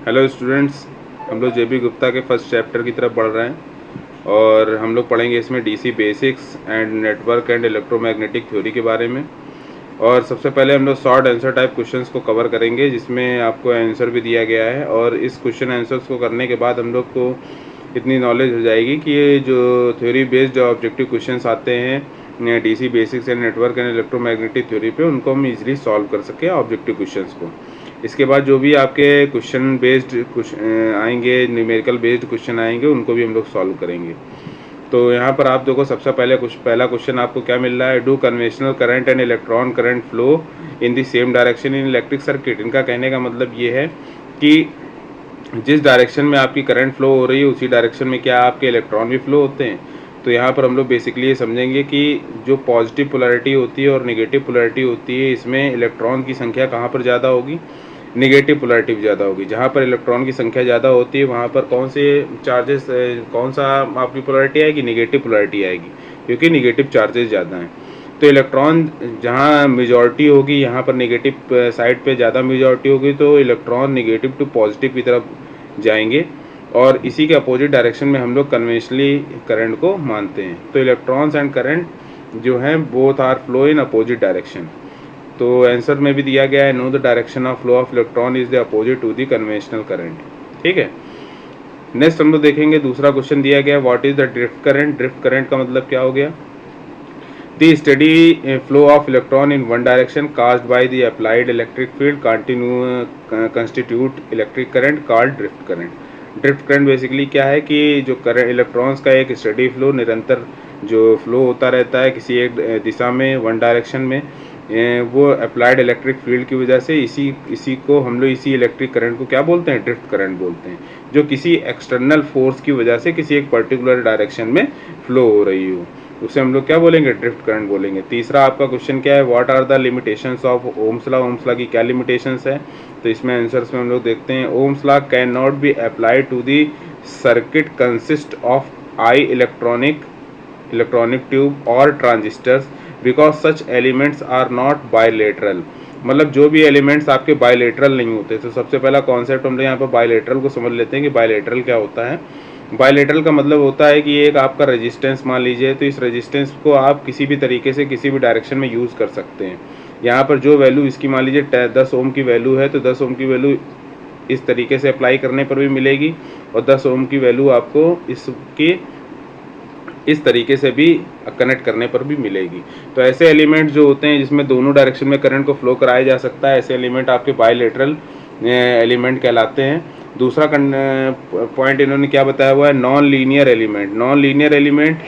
Hello students, हम लोग जेबी गुप्ता के फर्स्ट चैप्टर की तरफ बढ़ रहे हैं और हम लोग पढ़ेंगे इसमें DC basics and network and electromagnetic theory के बारे में। और सबसे पहले हम लोग शॉर्ट आंसर टाइप क्वेश्चंस को कवर करेंगे जिसमें आपको आंसर भी दिया गया है। और इस क्वेश्चन आंसर्स को करने के बाद हम लोग को इतनी नॉलेज हो जाएगी कि ये जो थ्योरी बेस्ड ऑब्जेक्टिव क्वेश्चंस आते हैं DC basics and network and electromagnetic theory पे, उनको हम इजीली सॉल्व कर सकें ऑब्जेक्टिव क्वेश्चंस को। इसके बाद जो भी आपके क्वेश्चन बेस्ड आएंगे, न्यूमेरिकल बेस्ड क्वेश्चन आएंगे, उनको भी हम लोग सॉल्व करेंगे। तो यहाँ पर आप देखो, सबसे पहला क्वेश्चन आपको क्या मिल रहा है, do conventional current and electron current flow in the same direction in electric circuit. इनका कहने का मतलब ये है कि जिस डायरेक्शन में आपकी करंट फ्लो हो रही है उसी डायरेक्शन में क्या आपके इलेक्ट्रॉन भी फ्लो होते हैं। तो यहाँ पर हम लोग बेसिकली ये समझेंगे कि जो पॉजिटिव पोलैरिटी होती है और नेगेटिव पोलैरिटी होती है, इसमें इलेक्ट्रॉन की संख्या कहाँ पर ज़्यादा होगी, नेगेटिव पोलैरिटी ज़्यादा होगी। जहाँ पर इलेक्ट्रॉन की संख्या ज़्यादा होती है वहाँ पर कौन से चार्जेस, कौन सा आपकी पोलैरिटी आएगी, नेगेटिव पोलैरिटी आएगी, क्योंकि नेगेटिव चार्जेस ज़्यादा हैं। तो इलेक्ट्रॉन जहाँ मेजॉरिटी होगी, यहाँ पर नेगेटिव साइड पे ज़्यादा मेजॉरिटी होगी, तो इलेक्ट्रॉन नेगेटिव टू पॉजिटिव की तरफ जाएंगे। और इसी के अपोजिट डायरेक्शन में हम लोग कन्वेंशनली करंट को मानते हैं। तो इलेक्ट्रॉन्स एंड करंट जो हैं both are flow in opposite direction. तो आंसर में भी दिया गया है, no the direction of flow of electron is the opposite to the conventional current. ठीक है, नेक्स्ट हम लोग देखेंगे, दूसरा क्वेश्चन दिया गया, what is the drift current. Drift current का मतलब क्या हो गया, the steady flow of electron in one direction caused by the applied electric field constitute electric current called drift current. Drift current basically क्या है कि जो करंट इलेक्ट्रॉन्स का एक स्टेडी फ्लो, निरंतर जो फ्लो होता रहता है किसी एक दिशा में, वन डायरेक्शन में, वो अप्लाइड इलेक्ट्रिक फील्ड की वजह से इसी को हम लोग, इसी इलेक्ट्रिक करंट को क्या बोलते हैं, ड्रिफ्ट करंट बोलते हैं। जो किसी एक्सटर्नल फोर्स की वजह से किसी एक पर्टिकुलर डायरेक्शन में फ्लो हो रही हो, उसे हम लोग क्या बोलेंगे, ड्रिफ्ट करंट बोलेंगे। तीसरा आपका क्वेश्चन क्या है, what are the limitations of Ohm's law. Ohm's law की क्या लिमिटेशंस है, तो इसमें आंसर्स में हम लोग देखते हैं, Ohm's law can not be applied to the circuit consist of a electronic tube और transistors because such elements are not bilateral. मतलब जो भी एलिमेंट्स आपके बायलेटरल नहीं होते। तो सबसे पहला कॉन्सेप्ट हम लोग यहाँ पर बायलेटरल को समझ लेते हैं कि बायलेटरल क्या होता है। बायलेटरल का मतलब होता है कि एक आपका रेजिस्टेंस मान लीजिए, तो इस रेजिस्टेंस को आप किसी भी तरीके से किसी भी डायरेक्शन में यूज़ कर सकते हैं। यहाँ पर जो वैल्यू इसकी मान लीजिए 10 ओम की वैल्यू है, तो 10 ओम की वैल्यू इस तरीके से अप्लाई करने पर भी मिलेगी, और 10 ओम की वैल्यू आपको इसकी इस तरीके से भी कनेक्ट करने पर भी मिलेगी। तो ऐसे एलिमेंट जो होते हैं जिसमें दोनों डायरेक्शन में करंट को फ्लो कराया जा सकता है, ऐसे एलिमेंट आपके बायलेटरल एलिमेंट कहलाते हैं। दूसरा पॉइंट इन्होंने क्या बताया हुआ है, non linear element. Non linear element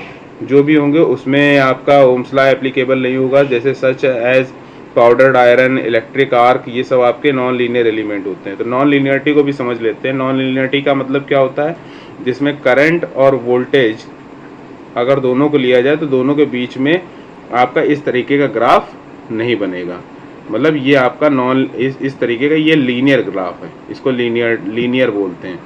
जो भी होंगे उसमें आपका ओम्स लॉ एप्लीकेबल नहीं होगा, जैसे such as powdered iron, electric arc, ये सब आपके नॉन लीनियर एलिमेंट होते हैं। तो नॉन लीनियरिटी को भी समझ लेते हैं। नॉन लीनियरिटी का मतलब क्या होता है, जिसमें करंट और वोल्टेज अगर दोनों को लिया जाए तो दोनों के बीच में आपका इस तरीके का ग्राफ नहीं बनेगा। मतलब ये आपका इस तरीके का ये लीनियर ग्राफ है, इसको लीनियर बोलते हैं।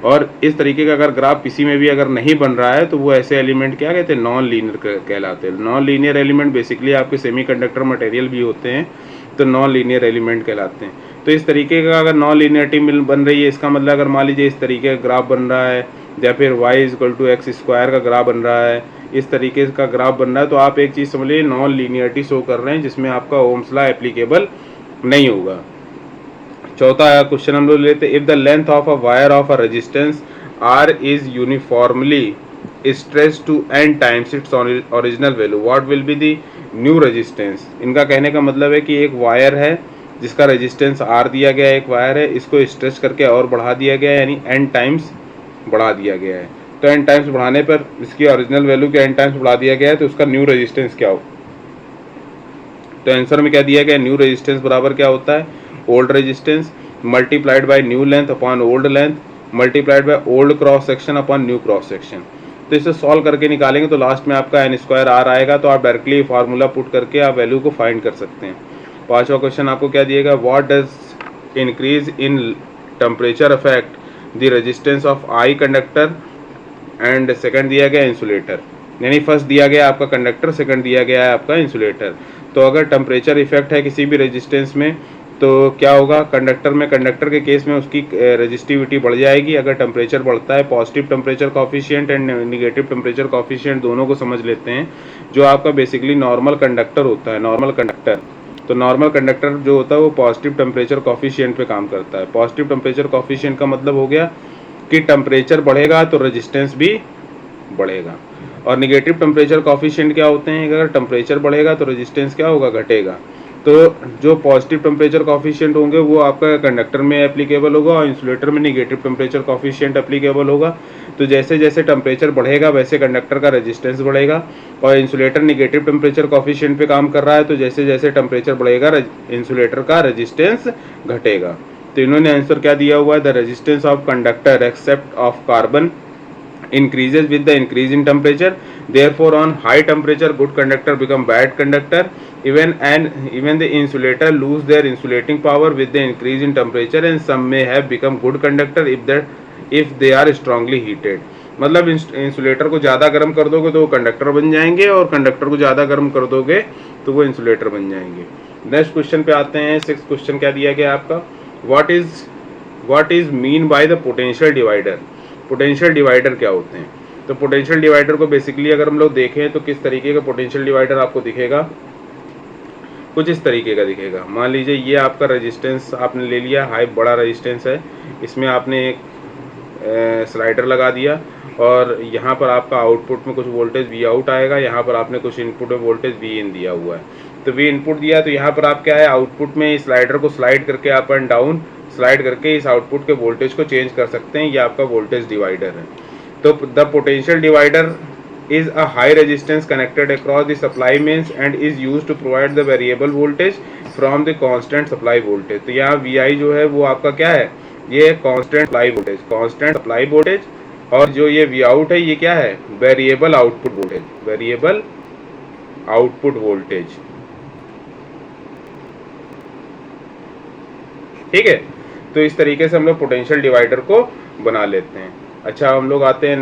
और इस तरीके का अगर ग्राफ किसी में भी अगर नहीं बन रहा है तो वो ऐसे एलिमेंट क्या कहते हैं, नॉन लीनियर कहलाते हैं। नॉन लीनियर एलिमेंट बेसिकली आपके सेमीकंडक्टर मटेरियल भी होते हैं, तो नॉन लीनियर एलिमेंट कहलाते हैं। तो इस तरीके का अगर नॉन लीनियरिटी बन रही है, इसका मतलब अगर मान लीजिए इस तरीके का ग्राफ बन रहा है, या फिर y=x² का ग्राफ बन रहा है, इस तरीके का ग्राफ बन रहा है, तो आप एक चीज़ समझ लीजिए, नॉन लीनियरिटी शो कर रहे हैं जिसमें आपका ओम्स लॉ एप्लीकेबल नहीं होगा। चौथा क्वेश्चन हम लोग लेते हैं, if the length of a wire of a resistance r is uniformly stretch to n times its original value, what will be the new resistance. इनका कहने का मतलब है कि एक वायर है जिसका रेजिस्टेंस r दिया गया है, एक वायर है, इसको स्ट्रेच करके और बढ़ा दिया गया है, यानी n टाइम्स बढ़ा दिया गया है। तो n टाइम्स बढ़ाने पर इसकी ओरिजिनल वैल्यू के n टाइम्स बढ़ा दिया गया है, तो उसका न्यू रेजिस्टेंस क्या हो। तो आंसर में क्या दिया गया, न्यू रेजिस्टेंस बराबर क्या होता है, old resistance multiplied by new length upon old length multiplied by old cross section upon new cross section. तो इसे सॉल्व करके निकालेंगे तो लास्ट में आपका n² आएगा। तो आप डायरेक्टली फार्मूला पुट करके आप वैल्यू को फाइंड कर सकते हैं। पांचवा क्वेश्चन आपको क्या दिएगा, what does increase in temperature affect the resistance of a conductor and second दिया गया इंसुलेटर। यानी फर्स्ट दिया गया आपका कंडक्टर, सेकंड दिया गया है आपका इंसुलेटर। तो अगर टेम्परेचर इफेक्ट है किसी भी रेजिस्टेंस में, तो क्या होगा, कंडक्टर के केस में उसकी रेजिस्टिविटी बढ़ जाएगी अगर टेम्परेचर बढ़ता है। Positive temperature coefficient and negative temperature coefficient दोनों को समझ लेते हैं। जो आपका बेसिकली नॉर्मल कंडक्टर होता है, नॉर्मल कंडक्टर, तो नॉर्मल कंडक्टर जो होता है वो पॉजिटिव टेम्परेचर कॉफिशिएंट पे काम करता है। पॉजिटिव टेम्परेचर कॉफिशिएंट का मतलब हो गया कि टेम्परेचर बढ़ेगा तो रेजिस्टेंस भी बढ़ेगा। और निगेटिव टेम्परेचर कॉफिशिएंट क्या होते हैं, अगर टेम्परेचर बढ़ेगा तो रेजिस्टेंस क्या होगा, घटेगा। तो जो पॉजिटिव टेम्परेचर कॉफिशिएंट होंगे वो आपका कंडक्टर में एप्लीकेबल होगा और इंसुलेटर में निगेटिव टेम्परेचर कॉफिशिएंट एप्लीकेबल होगा। तो जैसे जैसे टेम्परेचर बढ़ेगा वैसे कंडक्टर का रेजिस्टेंस बढ़ेगा, और इंसुलेटर निगेटिव टेम्परेचर कॉफिशिएंट पे काम कर रहा है तो जैसे जैसे टेम्परेचर बढ़ेगा इंसुलेटर का रेजिस्टेंस घटेगा। तो इन्होंने आंसर क्या दिया हुआ है, the resistance of conductor except of carbon increases with the increase in temperature, therefore on high temperature good conductor become bad conductor, even the insulator lose their insulating power with the increase in temperature, and some may have become good conductor if they are strongly heated। मतलब insulator को ज़्यादा गर्म कर दोगे तो वो conductor बन जाएंगे, और कंडक्टर को ज़्यादा गर्म कर दोगे तो वो इंसुलेटर बन जाएंगे। नेक्स्ट क्वेश्चन पे आते हैं। 6th क्वेश्चन क्या दिया गया आपका, what is mean by the potential divider. Potential divider क्या होते हैं, तो पोटेंशियल डिवाइडर को बेसिकली अगर हम लोग देखें तो किस तरीके का पोटेंशियल डिवाइडर आपको दिखेगा, कुछ इस तरीके का दिखेगा। मान लीजिए ये आपका रेजिस्टेंस आपने ले लिया, हाई बड़ा रेजिस्टेंस है, इसमें आपने एक स्लाइडर लगा दिया और यहाँ पर आपका आउटपुट में कुछ वोल्टेज वी आउट आएगा, यहाँ पर आपने कुछ इनपुट में वोल्टेज वी इन दिया हुआ है। तो वी इनपुट दिया तो यहाँ पर आप क्या है, आउटपुट में स्लाइडर को स्लाइड करके अप एंड डाउन स्लाइड करके इस आउटपुट के वोल्टेज को चेंज कर सकते हैं। ये आपका वोल्टेज डिवाइडर है। तो the potential divider is a high resistance connected across the supply mains and is used to provide the variable voltage from the constant supply voltage। तो यहाँ VI जो है वो आपका क्या है, ये constant supply voltage, और जो ये V out है ये क्या है, वेरिएबल आउटपुट वोल्टेज। ठीक है, तो इस तरीके से हम लोग पोटेंशियल डिवाइडर को बना लेते हैं। अच्छा, हम लोग आते हैं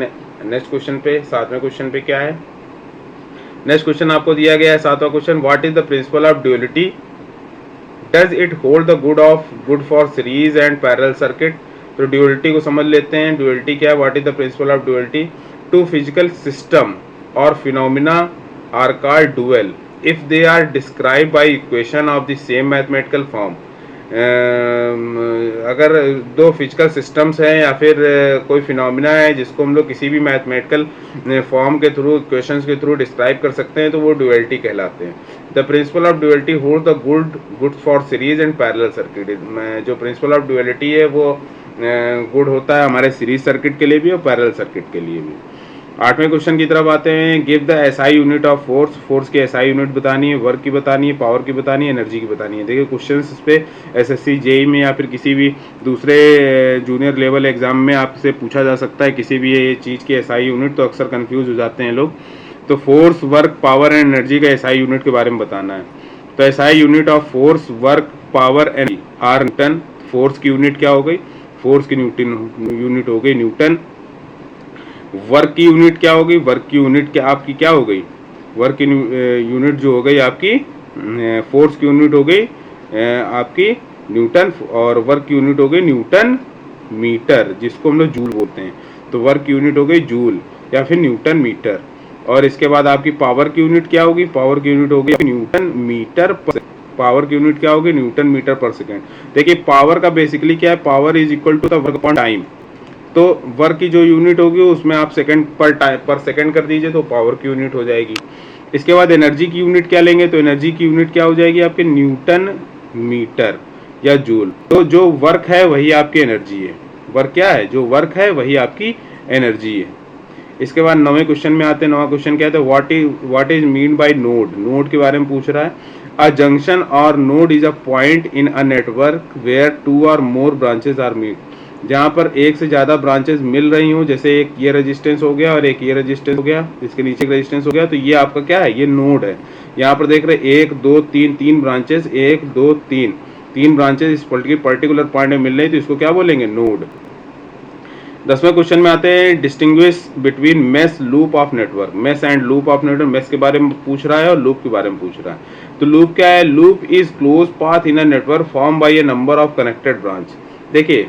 नेक्स्ट क्वेश्चन पे। 7वें क्वेश्चन पे क्या है, नेक्स्ट क्वेश्चन आपको दिया गया है 7वां question, what is the principle of duality, does it hold the good for series and parallel circuit. तो ड्यूअलिटी को समझ लेते हैं। ड्यूअलिटी क्या है, what is the principle of duality, two physical system और phenomena are called dual if they are describe by equation of the same mathematical form. अगर दो फिजिकल सिस्टम्स हैं या फिर कोई फिनोमिना है जिसको हम लोग किसी भी मैथमेटिकल फॉर्म के थ्रू, इक्वेशंस के थ्रू डिस्क्राइब कर सकते हैं तो वो ड्यूअलिटी कहलाते हैं। The principle of duality hold the good for series and parallel circuit. जो प्रिंसिपल ऑफ ड्यूअलिटी है वो गुड होता है हमारे सीरीज सर्किट के लिए भी और पैरेलल सर्किट के लिए भी। 8वें क्वेश्चन की तरफ आते हैं। Give the SI unit of force. Force की एसआई यूनिट बतानी है, वर्क की बतानी है, पावर की बतानी है, एनर्जी की बतानी है। देखिए क्वेश्चन इस पे एसएससी जेई में या फिर किसी भी दूसरे जूनियर लेवल एग्जाम में आपसे पूछा जा सकता है किसी भी ये चीज़ की एसआई यूनिट, तो अक्सर कंफ्यूज हो जाते हैं लोग। तो force, work, power and energy का एसआई यूनिट के बारे में बताना है। तो SI unit of force, work, power and are newton. Force की यूनिट क्या हो गई, फोर्स की यूनिट हो गई न्यूटन। वर्क की यूनिट क्या हो गई, वर्क की यूनिट क्या आपकी क्या हो गई, वर्क की यूनिट जो हो गई आपकी, फोर्स की यूनिट हो गई आपकी न्यूटन, और वर्क की यूनिट हो गई न्यूटन मीटर, जिसको हम लोग जूल बोलते हैं। तो वर्क की यूनिट हो गई जूल या फिर न्यूटन मीटर। और इसके बाद आपकी पावर की यूनिट क्या होगी, पावर की यूनिट हो गई न्यूटन मीटर पर, पावर की यूनिट क्या होगी, न्यूटन मीटर पर सेकेंड। देखिए पावर का बेसिकली क्या है, power is equal to the work upon time. तो वर्क की जो यूनिट होगी उसमें आप सेकंड पर सेकंड कर दीजिए तो पावर की यूनिट हो जाएगी। इसके बाद एनर्जी की यूनिट क्या लेंगे, तो एनर्जी की यूनिट क्या हो जाएगी आपके, न्यूटन मीटर या जूल। तो जो वर्क है वही आपकी एनर्जी है, वर्क क्या है, जो वर्क है वही आपकी एनर्जी है। इसके बाद 9वें क्वेश्चन में आते हैं। 9वां क्वेश्चन क्या है, what is mean by node. Node के बारे में पूछ रहा है। A junction or node is a point in a network where 2 or more branches are meet. जहाँ पर एक से ज़्यादा ब्रांचेस मिल रही हों, जैसे एक ये रेजिस्टेंस हो गया और एक ये रेजिस्टेंस हो गया, इसके नीचे एक रेजिस्टेंस हो गया, तो ये आपका क्या है, ये नोड है। यहाँ पर देख रहे 1 2 3 3 ब्रांचेस, 1 2 3 ब्रांचेस इस पर्टिकुलर पॉइंट में मिल रही है, तो इसको क्या बोलेंगे, नोड। 10वें क्वेश्चन में आते हैं, distinguish between mesh loop of network. Mesh and loop of network, mesh के बारे में पूछ रहा है और लूप के बारे में पूछ रहा है। तो लूप क्या है? Loop is close path in a network form by A number of connected branch. देखिए